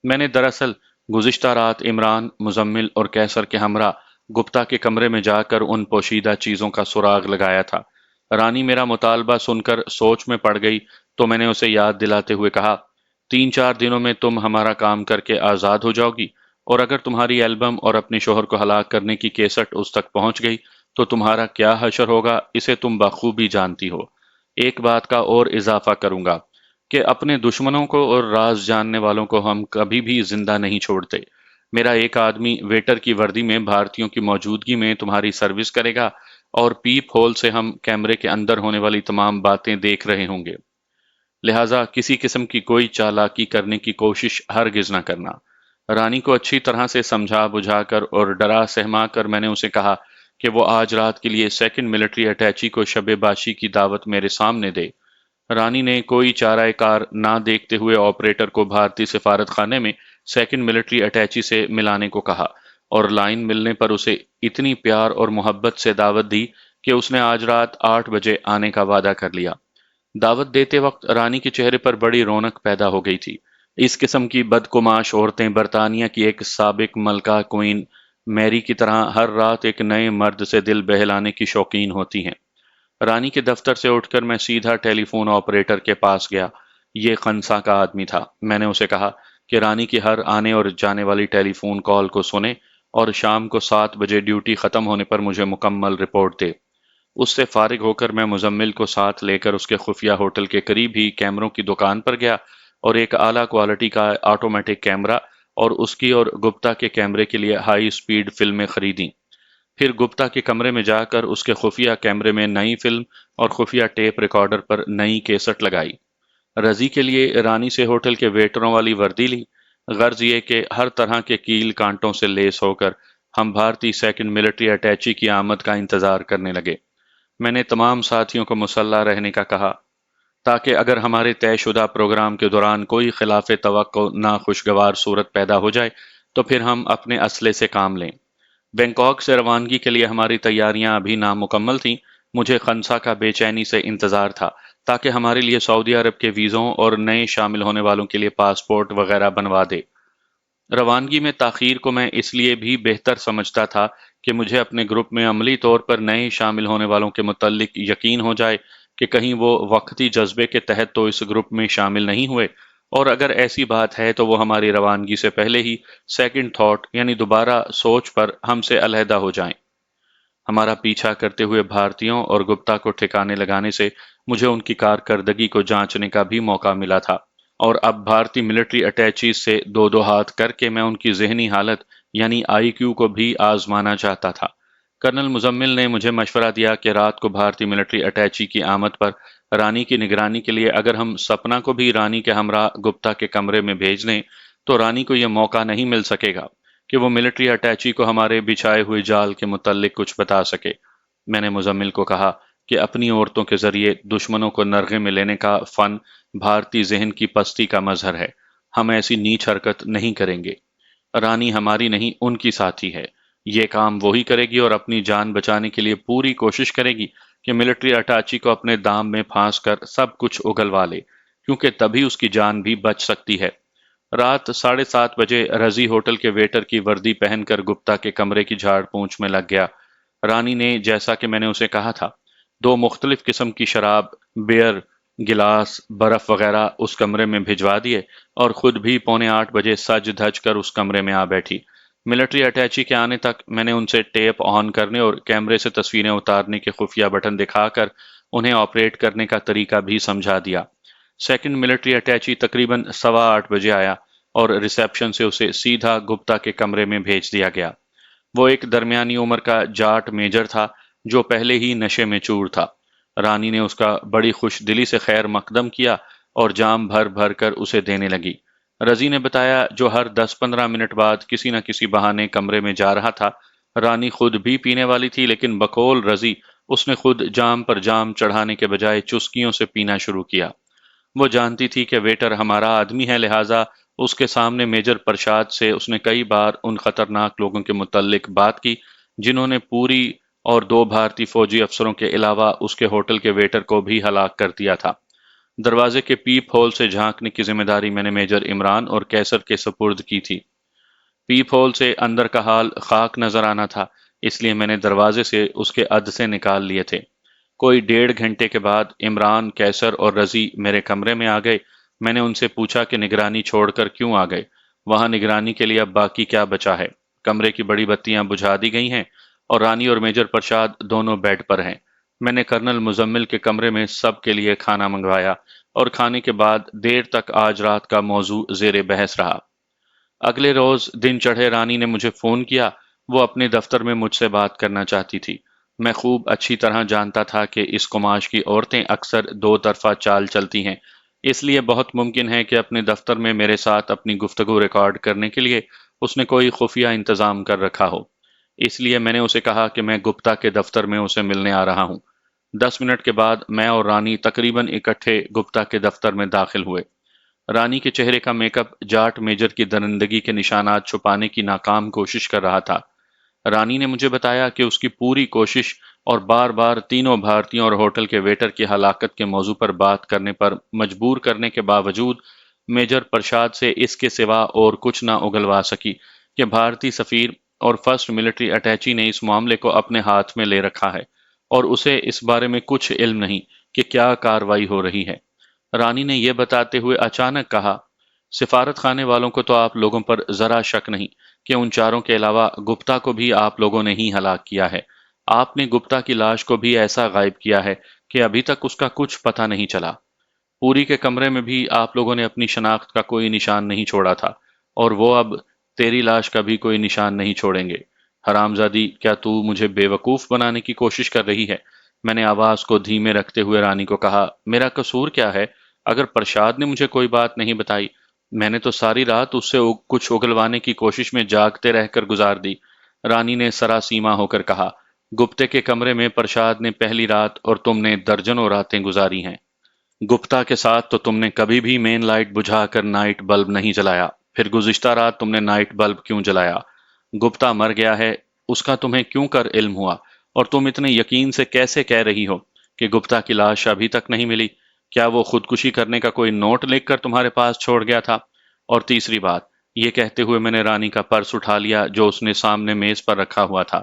میں نے دراصل گزشتہ رات عمران، مزمل اور کیسر کے ہمراہ گپتا کے کمرے میں جا کر ان پوشیدہ چیزوں کا سراغ لگایا تھا۔ رانی میرا مطالبہ سن کر سوچ میں پڑ گئی تو میں نے اسے یاد دلاتے ہوئے کہا، 3-4 دنوں میں تم ہمارا کام کر کے آزاد ہو جاؤ گی، اور اگر تمہاری البم اور اپنے شوہر کو ہلاک کرنے کی کیسٹ اس تک پہنچ گئی تو تمہارا کیا حشر ہوگا اسے تم بخوبی جانتی ہو۔ ایک بات کا اور اضافہ کروں گا کہ اپنے دشمنوں کو اور راز جاننے والوں کو ہم کبھی بھی زندہ نہیں چھوڑتے۔ میرا ایک آدمی ویٹر کی وردی میں بھارتیوں کی موجودگی میں تمہاری سروس کرے گا اور پیپ ہول سے ہم کیمرے کے اندر ہونے والی تمام باتیں دیکھ رہے ہوں گے۔ لہٰذا کسی قسم کی کوئی چالاکی کرنے کی کوشش ہرگز نہ کرنا۔ رانی کو اچھی طرح سے سمجھا بجھا کر اور ڈرا سہما کر میں نے اسے کہا کہ وہ آج رات کے لیے 2nd ملٹری اٹیچی کو شب باشی کی دعوت میرے سامنے دے۔ رانی نے کوئی چارہ کار نہ دیکھتے ہوئے آپریٹر کو بھارتی سفارت خانے میں سیکنڈ ملٹری اٹیچی سے ملانے کو کہا اور لائن ملنے پر اسے اتنی پیار اور محبت سے دعوت دی کہ اس نے آج رات 8 بجے آنے کا وعدہ کر لیا۔ دعوت دیتے وقت رانی کے چہرے پر بڑی رونق پیدا ہو گئی تھی۔ اس قسم کی بدقماش عورتیں برطانیہ کی ایک سابق ملکہ کوئین میری کی طرح ہر رات ایک نئے مرد سے دل بہلانے کی شوقین ہوتی ہیں۔ رانی کے دفتر سے اٹھ کر میں سیدھا ٹیلی فون آپریٹر کے پاس گیا۔ یہ خنسا کا آدمی تھا۔ میں نے اسے کہا کہ رانی کی ہر آنے اور جانے والی ٹیلی فون کال کو سنے اور شام کو 7 بجے ڈیوٹی ختم ہونے پر مجھے مکمل رپورٹ دے۔ اس سے فارغ ہو کر میں مزمل کو ساتھ لے کر اس کے خفیہ ہوٹل کے قریب ہی کیمروں کی دکان پر گیا اور ایک اعلیٰ کوالٹی کا آٹومیٹک کیمرہ اور اس کی اور گپتا کے کیمرے کے لیے ہائی سپیڈ فلمیں خریدیں۔ پھر گپتا کے کمرے میں جا کر اس کے خفیہ کیمرے میں نئی فلم اور خفیہ ٹیپ ریکارڈر پر نئی کیسٹ لگائی۔ رضی کے لیے رانی سے ہوٹل کے ویٹروں والی وردی لی۔ غرض یہ کہ ہر طرح کے کیل کانٹوں سے لیس ہو کر ہم بھارتی سیکنڈ ملٹری اٹیچی کی آمد کا انتظار کرنے لگے۔ میں نے تمام ساتھیوں کو مسلح رہنے کا کہا تاکہ اگر ہمارے طے شدہ پروگرام کے دوران کوئی خلاف توقع ناخوشگوار صورت پیدا ہو جائے تو پھر ہم اپنے اسلحے سے کام لیں۔ بینکاک سے روانگی کے لیے ہماری تیاریاں ابھی نامکمل تھیں۔ مجھے خنسا کا بے چینی سے انتظار تھا تاکہ ہمارے لیے سعودی عرب کے ویزوں اور نئے شامل ہونے والوں کے لیے پاسپورٹ وغیرہ بنوا دے۔ روانگی میں تاخیر کو میں اس لیے بھی بہتر سمجھتا تھا کہ مجھے اپنے گروپ میں عملی طور پر نئے شامل ہونے والوں کے متعلق یقین ہو جائے کہ کہیں وہ وقتی جذبے کے تحت تو اس گروپ میں شامل نہیں ہوئے، اور اگر ایسی بات ہے تو وہ ہماری روانگی سے پہلے ہی سیکنڈ تھاٹ یعنی دوبارہ سوچ پر ہم سے علیحدہ ہو جائیں۔ ہمارا پیچھا کرتے ہوئے بھارتیوں اور گپتا کو ٹھکانے لگانے سے مجھے ان کی کارکردگی کو جانچنے کا بھی موقع ملا تھا، اور اب بھارتی ملٹری اٹیچیز سے دو دو ہاتھ کر کے میں ان کی ذہنی حالت یعنی آئی کیو کو بھی آزمانا چاہتا تھا۔ کرنل مزمل نے مجھے مشورہ دیا کہ رات کو بھارتی ملٹری اٹیچی کی آمد پر رانی کی نگرانی کے لیے اگر ہم سپنا کو بھی رانی کے ہمراہ گپتا کے کمرے میں بھیج دیں تو رانی کو یہ موقع نہیں مل سکے گا کہ وہ ملٹری اٹیچی کو ہمارے بچھائے ہوئے جال کے متعلق کچھ بتا سکے۔ میں نے مزمل کو کہا کہ اپنی عورتوں کے ذریعے دشمنوں کو نرغے میں لینے کا فن بھارتی ذہن کی پستی کا مظہر ہے۔ ہم ایسی نیچ حرکت نہیں کریں گے۔ رانی ہماری نہیں ان کی ساتھی ہے۔ یہ کام وہی کرے گی اور اپنی جان بچانے کے لیے پوری کوشش کرے گی کہ ملٹری اٹیچی کو اپنے دام میں پھانس کر سب کچھ اگلوا لے، کیونکہ تبھی اس کی جان بھی بچ سکتی ہے۔ رات 7:30 بجے رضی ہوٹل کے ویٹر کی وردی پہن کر گپتا کے کمرے کی جھاڑ پونچھ میں لگ گیا۔ رانی نے جیسا کہ میں نے اسے کہا تھا 2 مختلف قسم کی شراب، بیئر، گلاس، برف وغیرہ اس کمرے میں بھجوا دیے اور خود بھی 7:45 سج دھج کر اس کمرے میں آ بیٹھی۔ ملٹری اٹیچی کے آنے تک میں نے ان سے ٹیپ آن کرنے اور کیمرے سے تصویریں اتارنے کے خفیہ بٹن دکھا کر انہیں آپریٹ کرنے کا طریقہ بھی سمجھا دیا۔ سیکنڈ ملٹری اٹیچی تقریباً 8:15 بجے آیا اور ریسیپشن سے اسے سیدھا گپتا کے کمرے میں بھیج دیا گیا۔ وہ ایک درمیانی عمر کا جاٹ میجر تھا جو پہلے ہی نشے میں چور تھا۔ رانی نے اس کا بڑی خوش دلی سے خیر مقدم کیا اور جام بھر بھر کر اسے دینے لگی۔ رضی نے بتایا جو ہر 10-15 منٹ بعد کسی نہ کسی بہانے کمرے میں جا رہا تھا۔ رانی خود بھی پینے والی تھی لیکن بقول رضی اس نے خود جام پر جام چڑھانے کے بجائے چسکیوں سے پینا شروع کیا۔ وہ جانتی تھی کہ ویٹر ہمارا آدمی ہے، لہٰذا اس کے سامنے میجر پرشاد سے اس نے کئی بار ان خطرناک لوگوں کے متعلق بات کی جنہوں نے پوری اور 2 بھارتی فوجی افسروں کے علاوہ اس کے ہوٹل کے ویٹر کو بھی ہلاک کر دیا تھا۔ دروازے کے پیپ ہول سے جھانکنے کی ذمہ داری میں نے میجر عمران اور کیسر کے سپرد کی تھی۔ پیپ ہول سے اندر کا حال خاک نظر آنا تھا، اس لیے میں نے دروازے سے اس کے عدسے نکال لیے تھے۔ کوئی 1.5 گھنٹے کے بعد عمران، کیسر اور رضی میرے کمرے میں آ گئے۔ میں نے ان سے پوچھا کہ نگرانی چھوڑ کر کیوں آ گئے؟ وہاں نگرانی کے لیے اب باقی کیا بچا ہے؟ کمرے کی بڑی بتیاں بجھا دی گئی ہیں اور رانی اور میجر پرشاد دونوں بیڈ پر ہیں۔ میں نے کرنل مزمل کے کمرے میں سب کے لیے کھانا منگوایا اور کھانے کے بعد دیر تک آج رات کا موضوع زیر بحث رہا۔ اگلے روز دن چڑھے رانی نے مجھے فون کیا۔ وہ اپنے دفتر میں مجھ سے بات کرنا چاہتی تھی۔ میں خوب اچھی طرح جانتا تھا کہ اس قماش کی عورتیں اکثر 2 طرفہ چال چلتی ہیں، اس لیے بہت ممکن ہے کہ اپنے دفتر میں میرے ساتھ اپنی گفتگو ریکارڈ کرنے کے لیے اس نے کوئی خفیہ انتظام کر رکھا ہو۔ اس لیے میں نے اسے کہا کہ میں گپتا کے دفتر میں اسے ملنے آ رہا ہوں۔ 10 منٹ کے بعد میں اور رانی تقریباً اکٹھے گپتا کے دفتر میں داخل ہوئے۔ رانی کے چہرے کا میک اپ جاٹ میجر کی درندگی کے نشانات چھپانے کی ناکام کوشش کر رہا تھا۔ رانی نے مجھے بتایا کہ اس کی پوری کوشش اور بار بار تینوں بھارتیوں اور ہوٹل کے ویٹر کی ہلاکت کے موضوع پر بات کرنے پر مجبور کرنے کے باوجود میجر پرشاد سے اس کے سوا اور کچھ نہ اگلوا سکی کہ بھارتی سفیر اور فرسٹ ملٹری اٹیچی نے اس معاملے کو اپنے ہاتھ میں لے رکھا ہے اور اسے اس بارے میں کچھ علم نہیں کہ کیا کاروائی ہو رہی ہے۔ رانی نے یہ بتاتے ہوئے اچانک کہا، سفارت خانے والوں کو تو آپ لوگوں پر ذرا شک نہیں کہ ان چاروں کے علاوہ گپتا کو بھی آپ لوگوں نے ہی ہلاک کیا ہے۔ آپ نے گپتا کی لاش کو بھی ایسا غائب کیا ہے کہ ابھی تک اس کا کچھ پتہ نہیں چلا۔ پوری کے کمرے میں بھی آپ لوگوں نے اپنی شناخت کا کوئی نشان نہیں چھوڑا تھا، اور وہ اب تیری لاش کا بھی کوئی نشان نہیں چھوڑیں گے۔ حرامزادی، کیا تو مجھے بے وقوف بنانے کی کوشش کر رہی ہے؟ میں نے آواز کو دھیمے رکھتے ہوئے رانی کو کہا، میرا قصور کیا ہے؟ اگر پرشاد نے مجھے کوئی بات نہیں بتائی، میں نے تو ساری رات اس سے کچھ اگلوانے کی کوشش میں جاگتے رہ کر گزار دی۔ رانی نے سراسیما ہو کر کہا، گپتے کے کمرے میں پرشاد نے پہلی رات اور تم نے درجنوں راتیں گزاری ہیں۔ گپتا کے ساتھ تو تم نے کبھی بھی مین لائٹ بجھا کر نائٹ بلب نہیں جلایا، پھر گزشتہ رات تم نے نائٹ بلب کیوں جلایا؟ گپتا مر گیا ہے، اس کا تمہیں کیوں کر علم ہوا؟ اور تم اتنے یقین سے کیسے کہہ رہی ہو کہ گپتا کی لاش ابھی تک نہیں ملی؟ کیا وہ خودکشی کرنے کا کوئی نوٹ لکھ کر تمہارے پاس چھوڑ گیا تھا؟ اور تیسری بات، یہ کہتے ہوئے میں نے رانی کا پرس اٹھا لیا جو اس نے سامنے میز پر رکھا ہوا تھا،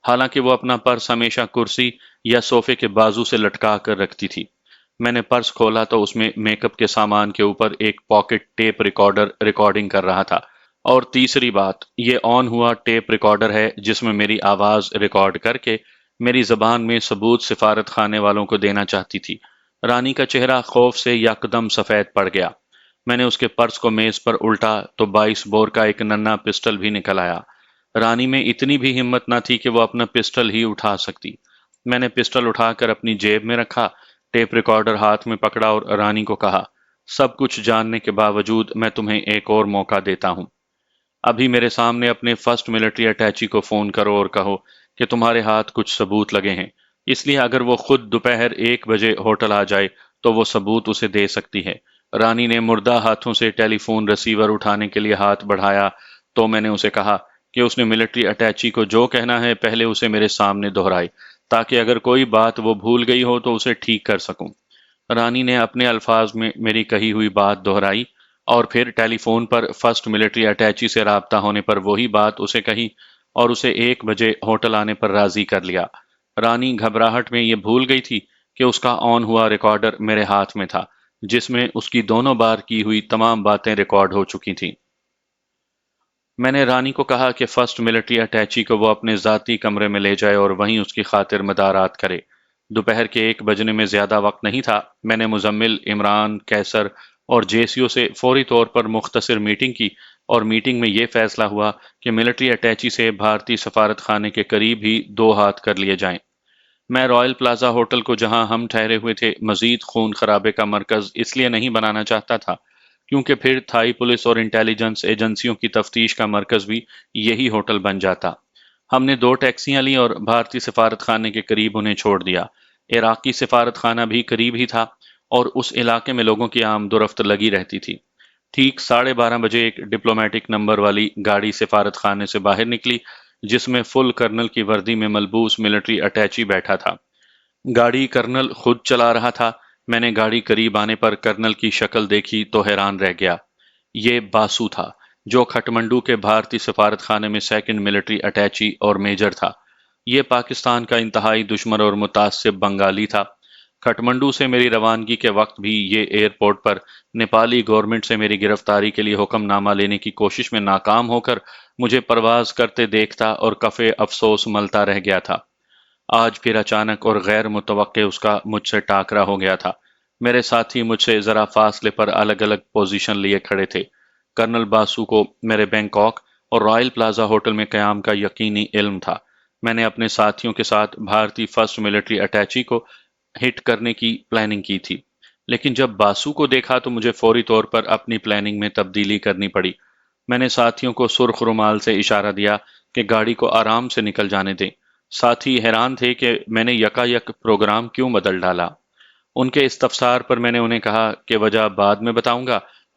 حالانکہ وہ اپنا پرس ہمیشہ کرسی یا صوفے کے بازو سے لٹکا کر رکھتی تھی۔ میں نے پرس کھولا تو اس میں میک اپ کے سامان کے اوپر ایک پاکٹ ٹیپ ریکارڈر ریکارڈنگ کر رہا تھا۔ اور تیسری بات، یہ آن ہوا ٹیپ ریکارڈر ہے جس میں میری آواز ریکارڈ کر کے میری زبان میں ثبوت سفارت خانے والوں کو دینا چاہتی تھی۔ رانی کا چہرہ خوف سے یکدم سفید پڑ گیا۔ میں نے اس کے پرس کو میز پر الٹا تو 22 بور کا ایک ننھا پسٹل بھی نکل آیا۔ رانی میں اتنی بھی ہمت نہ تھی کہ وہ اپنا پسٹل ہی اٹھا سکتی۔ میں نے پسٹل اٹھا کر اپنی جیب میں رکھا، ٹیپ ریکارڈر ہاتھ میں پکڑا اور رانی کو کہا، سب کچھ جاننے کے باوجود میں تمہیں ایک اور موقع دیتا ہوں۔ ابھی میرے سامنے اپنے فرسٹ ملٹری اٹیچی کو فون کرو اور کہو کہ تمہارے ہاتھ کچھ ثبوت لگے ہیں، اس لیے اگر وہ خود دوپہر 1 بجے ہوٹل آ جائے تو وہ ثبوت اسے دے سکتی ہے۔ رانی نے مردہ ہاتھوں سے ٹیلی فون ریسیور اٹھانے کے لیے ہاتھ بڑھایا تو میں نے اسے کہا کہ اس نے ملٹری اٹیچی کو جو کہنا ہے پہلے اسے میرے سامنے دہرائے، تاکہ اگر کوئی بات وہ بھول گئی ہو تو اسے ٹھیک کر سکوں۔ رانی نے اپنے الفاظ میں میری کہی ہوئی بات دہرائی اور پھر ٹیلی فون پر فرسٹ ملٹری اٹیچی سے رابطہ ہونے پر وہی بات اسے کہی اور اسے 1 بجے ہوٹل آنے پر راضی کر لیا۔ رانی گھبراہٹ میں یہ بھول گئی تھی کہ اس کا آن ہوا ریکارڈر میرے ہاتھ میں تھا، جس میں اس کی دونوں بار کی ہوئی تمام باتیں ریکارڈ ہو چکی تھیں۔ میں نے رانی کو کہا کہ فرسٹ ملٹری اٹیچی کو وہ اپنے ذاتی کمرے میں لے جائے اور وہیں اس کی خاطر مدارات کرے۔ دوپہر کے 1 بجنے میں زیادہ وقت نہیں تھا۔ میں نے مزمل، عمران، کیسر اور جیسیو سے فوری طور پر مختصر میٹنگ کی اور میٹنگ میں یہ فیصلہ ہوا کہ ملٹری اٹیچی سے بھارتی سفارت خانے کے قریب ہی 2 ہاتھ کر لیے جائیں۔ میں رائل پلازا ہوٹل کو جہاں ہم ٹھہرے ہوئے تھے مزید خون خرابے کا مرکز اس لیے نہیں بنانا چاہتا تھا کیونکہ پھر تھائی پولیس اور انٹیلیجنس ایجنسیوں کی تفتیش کا مرکز بھی یہی ہوٹل بن جاتا۔ ہم نے 2 ٹیکسیاں لیں اور بھارتی سفارت خانے کے قریب انہیں چھوڑ دیا۔ عراقی سفارت خانہ بھی قریب ہی تھا اور اس علاقے میں لوگوں کی آمد و رفت لگی رہتی تھی۔ ٹھیک 12:30 بجے ایک ڈپلومیٹک نمبر والی گاڑی سفارت خانے سے باہر نکلی جس میں فل کرنل کی وردی میں ملبوس ملٹری اٹیچی بیٹھا تھا۔ گاڑی کرنل خود چلا رہا تھا۔ میں نے گاڑی قریب آنے پر کرنل کی شکل دیکھی تو حیران رہ گیا۔ یہ باسو تھا جو کھٹمنڈو کے بھارتی سفارت خانے میں 2nd ملٹری اٹیچی اور میجر تھا۔ یہ پاکستان کا انتہائی دشمن اور متعصب بنگالی تھا۔ کھٹمنڈو سے میری روانگی کے وقت بھی یہ ایئرپورٹ پر نیپالی گورنمنٹ سے میری گرفتاری کے لیے حکم نامہ لینے کی کوشش میں ناکام ہو کر مجھے پرواز کرتے دیکھتا اور کفِ افسوس ملتا رہ گیا تھا۔ آج پھر اچانک اور غیر متوقع اس کا مجھ سے ٹاکرا ہو گیا تھا۔ میرے ساتھی مجھ سے ذرا فاصلے پر الگ الگ پوزیشن لیے کھڑے تھے۔ کرنل باسو کو میرے بینکاک اور رائل پلازا ہوٹل میں قیام کا یقینی علم تھا۔ میں نے اپنے ساتھیوں کے ساتھ بھارتی فرسٹ ملٹری اٹیچی کو ہٹ کرنے کی پلاننگ کی تھی، لیکن جب باسو کو دیکھا تو مجھے فوری طور پر اپنی پلاننگ میں تبدیلی کرنی پڑی۔ میں نے ساتھیوں کو سرخ رومال سے اشارہ دیا کہ گاڑی کو آرام سے نکل جانے دیں۔ ساتھی حیران تھے کہ میں نے یکا یک پروگرام کیوں بدل ڈالا۔ ان کے استفسار پر میں نے انہیں کہا کہ وجہ بعد میں بتاؤں گا،